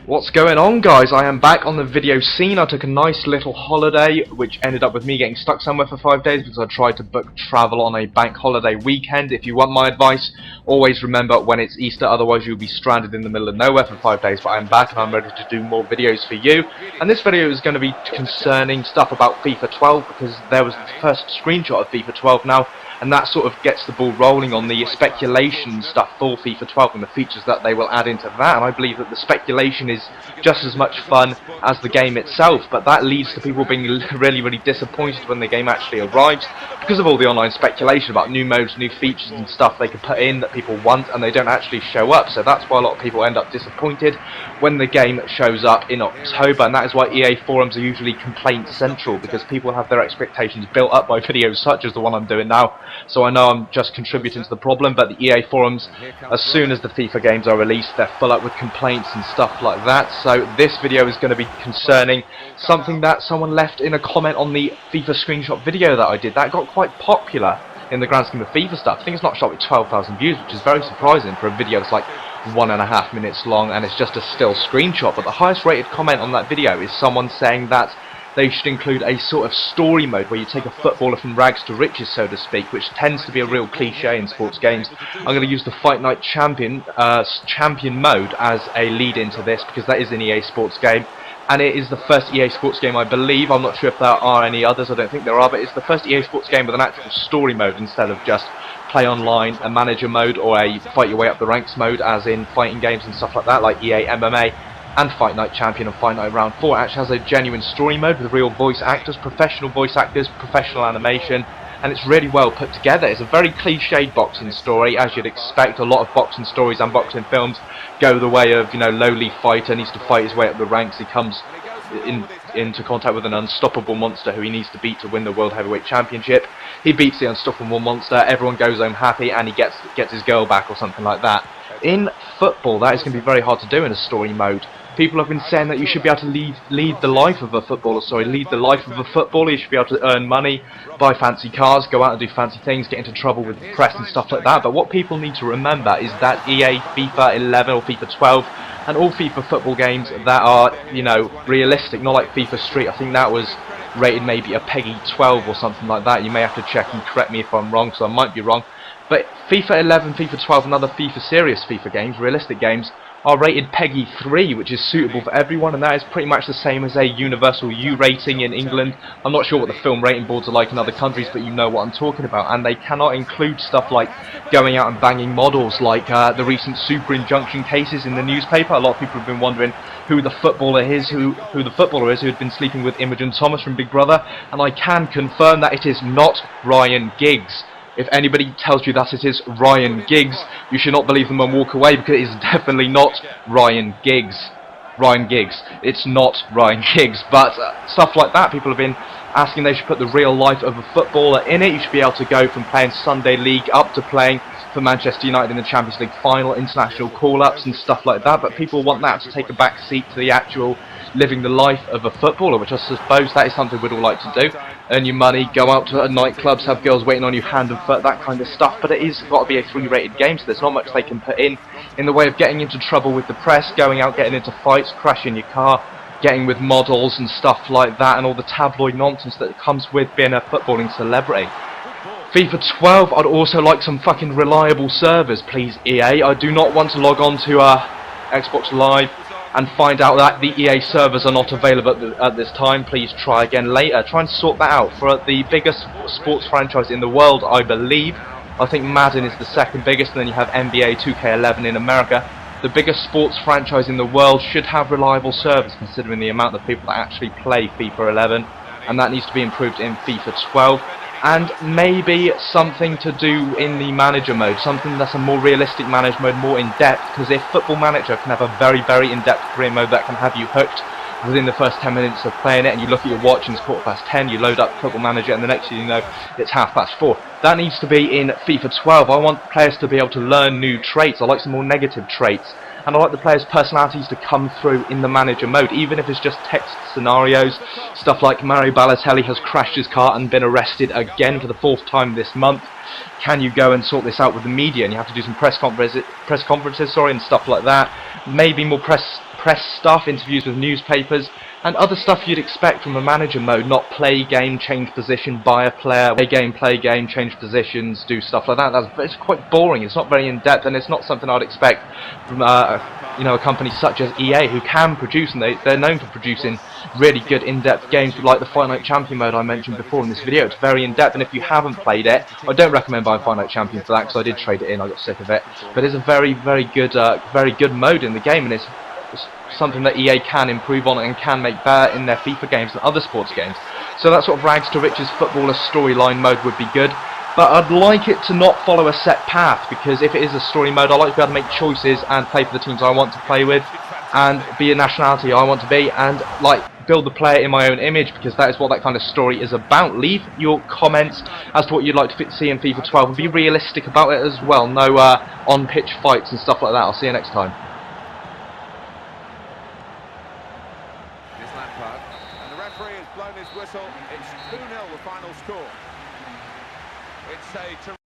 What's going on, guys? I am back on the video scene. I took a nice little holiday which ended up with me getting stuck somewhere for 5 days because I tried to book travel on a bank holiday weekend. If you want my advice, always remember when it's Easter, otherwise you'll be stranded in the middle of nowhere for 5 days. But I'm back and I'm ready to do more videos for you, and this video is going to be concerning stuff about FIFA 12 because there was the first screenshot of FIFA 12 now, and that sort of gets the ball rolling on the speculation stuff for FIFA 12 and the features that they will add into that. And I believe that the speculation is just as much fun as the game itself, but that leads to people being really disappointed when the game actually arrives because of all the online speculation about new modes, new features and stuff they can put in that people want and they don't actually show up. So that's why a lot of people end up disappointed when the game shows up in October, and that is why EA forums are usually complaint central, because people have their expectations built up by videos such as the one I'm doing now. So I know I'm just contributing to the problem, but the EA forums, as soon as the FIFA games are released, they're full up with complaints and stuff like that. So this video is going to be concerning something that someone left in a comment on the FIFA screenshot video that I did. That got quite popular in the grand scheme of FIFA stuff. I think it's not shot with 12,000 views, which is very surprising for a video that's like 1.5 minutes long and it's just a still screenshot. But the highest rated comment on that video is someone saying that they should include a sort of story mode where you take a footballer from rags to riches, so to speak, which tends to be a real cliche in sports games. I'm going to use the Fight Night Champion mode as a lead into this, because that is an EA Sports game, and it is the first EA Sports game, I believe. I'm not sure if there are any others, I don't think there are, but it's the first EA Sports game with an actual story mode instead of just play online, a manager mode, or a fight your way up the ranks mode, as in fighting games and stuff like that, like EA MMA. And Fight Night Champion and Fight Night Round 4 actually has a genuine story mode with real voice actors, professional voice actors, professional animation, and it's really well put together. It's a very cliched boxing story, as you'd expect. A lot of boxing stories and boxing films go the way of, you know, lowly fighter needs to fight his way up the ranks. He comes into contact with an unstoppable monster who he needs to beat to win the World Heavyweight Championship. He beats the unstoppable monster, everyone goes home happy, and he gets his girl back or something like that. In football, that is going to be very hard to do in a story mode. People have been saying that you should be able to lead the life of a footballer. Lead the life of a footballer. You should be able to earn money, buy fancy cars, go out and do fancy things, get into trouble with the press and stuff like that. But what people need to remember is that EA, FIFA 11 or FIFA 12, and all FIFA football games that are, you know, realistic, not like FIFA Street. I think that was rated maybe a PEGI 12 or something like that. You may have to check and correct me if I'm wrong, so I might be wrong. But FIFA 11, FIFA 12 and other serious FIFA games, realistic games, are rated PEGI 3, which is suitable for everyone, and that is pretty much the same as a universal U rating in England. I'm not sure what the film rating boards are like in other countries, but you know what I'm talking about. And they cannot include stuff like going out and banging models, like the recent super injunction cases in the newspaper. A lot of people have been wondering who the footballer is, who had been sleeping with Imogen Thomas from Big Brother, and I can confirm that it is not Ryan Giggs. If anybody tells you that it is Ryan Giggs, you should not believe them and walk away, because it is definitely not Ryan Giggs. It's not Ryan Giggs. But stuff like that, people have been asking they should put the real life of a footballer in it. You should be able to go from playing Sunday League up to playing for Manchester United in the Champions League final, international call-ups and stuff like that. But people want that to take a back seat to the actual living the life of a footballer, which I suppose that is something we'd all like to do. Earn your money, go out to nightclubs, have girls waiting on you hand and foot, that kind of stuff. But it is got to be a 3-rated game, so there's not much they can put in the way of getting into trouble with the press, going out, getting into fights, crashing your car, getting with models and stuff like that, and all the tabloid nonsense that comes with being a footballing celebrity. FIFA 12, I'd also like some fucking reliable servers, please, EA. I do not want to log on to Xbox Live and find out that the EA servers are not available at this time. Please try again later. Try and sort that out. For the biggest sports franchise in the world, I believe, I think Madden is the second biggest, and then you have NBA 2K11 in America. The biggest sports franchise in the world should have reliable servers, considering the amount of people that actually play FIFA 11, and that needs to be improved in FIFA 12. And maybe something to do in the manager mode, something that's a more realistic manager mode, more in-depth, because if Football Manager can have a very in-depth career mode that can have you hooked within the first 10 minutes of playing it, and you look at your watch and it's 10:15, you load up Football Manager and the next thing you know it's 4:30. That needs to be in FIFA 12. I want players to be able to learn new traits. I like some more negative traits. And I like the players' personalities to come through in the manager mode, even if it's just text scenarios. Stuff like Mario Balotelli has crashed his car and been arrested again for the 4th time this month. Can you go and sort this out with the media? And you have to do some press conferences, and stuff like that. Maybe more press press stuff, interviews with newspapers, and other stuff you'd expect from a manager mode, not play game, change position, buy a player, play game, change positions, do stuff like that. It's quite boring, it's not very in-depth, and it's not something I'd expect from a company such as EA, who can produce, and they're known for producing really good in-depth games like the Fight Night Champion mode I mentioned before in this video. It's very in-depth, and if you haven't played it, I don't recommend buying Fight Night Champion for that, because I did trade it in, I got sick of it. But it's a very good mode in the game, and it's something that EA can improve on and can make better in their FIFA games and other sports games. So that sort of rags to riches footballer storyline mode would be good. But I'd like it to not follow a set path, because if it is a story mode, I like to be able to make choices and play for the teams I want to play with, and be a nationality I want to be, and like build the player in my own image, because that is what that kind of story is about. Leave your comments as to what you'd like to see in FIFA 12, and be realistic about it as well. No on-pitch fights and stuff like that. I'll see you next time. And the referee has blown his whistle. It's 2-0 the final score. It's a